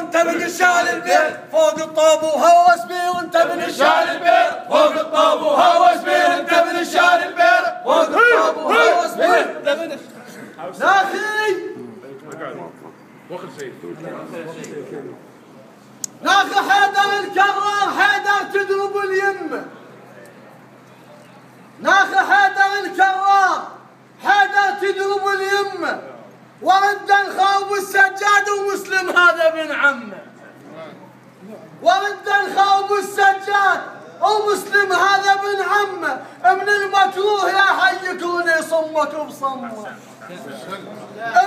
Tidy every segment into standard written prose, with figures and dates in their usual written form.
وانت من الشال البيت فوق الطوب وهوس بي وانت من الشال البيت فوق الطوب وهوس بي وانت من الشال البيت فوق الطوب وهوس بي وانت من ناخي ناخي حيدر الكرار حيدر تدرب اليمه ناخي حيدر الكرار حيدر تدرب اليمه ورد الخوف السجاد ومسلم هذا بن عمه ورد الخوف السجاد ومسلم هذا بن عمه من المكروه يا حي كون يصمك بصمه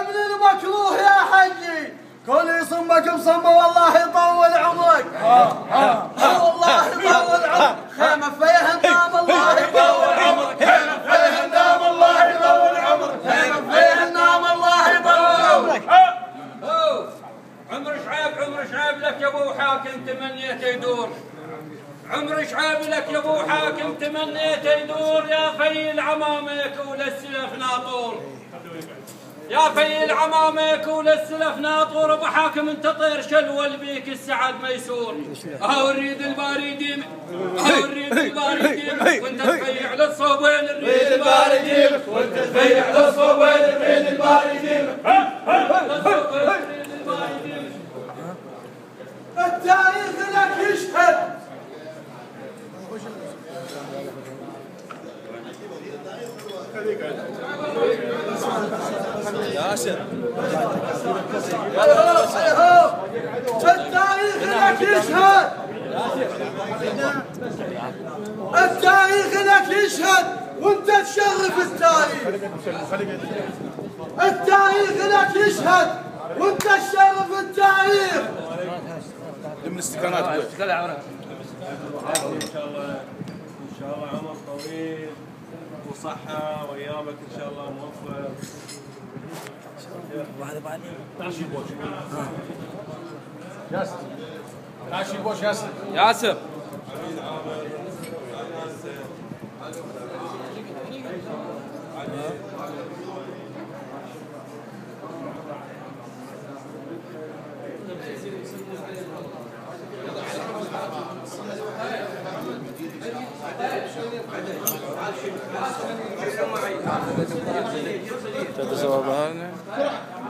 من المكروه يا حي كون يصمك بصمه والله يطول عمرك والله يطول عمرك خيمه فيها النام الله يطول عمرك خيمه فيها النام الله يطول عمرك خيمه فيها النام الله يطول عمرك عمر شعيب لك يا ابو حاكم تمنيت يدور عمر شعيب لك يا ابو حاكم تمنيت يدور يا في العمامك وللسلف ناطور يا في العمامك وللسلف ناطور ابو حاكم انت طير شلول بيك السعد ميسور اهو نريد البارديم اهو نريد البارديم وانت تفيع للصوبين نريد البارديم وانت تفيع للصوبين نريد البارديم التاريخ لك يشهد ياسر التاريخ لك يشهد التاريخ لك يشهد وانت تشرف التاريخ التاريخ لك يشهد وانت تشرف التاريخ من الاستكانات ان شاء الله عمر طويل وصحة وايامك ان شاء الله موفق. واحدة بعدين ياسر تعال بوش ياسر ياسر تتصور بهذا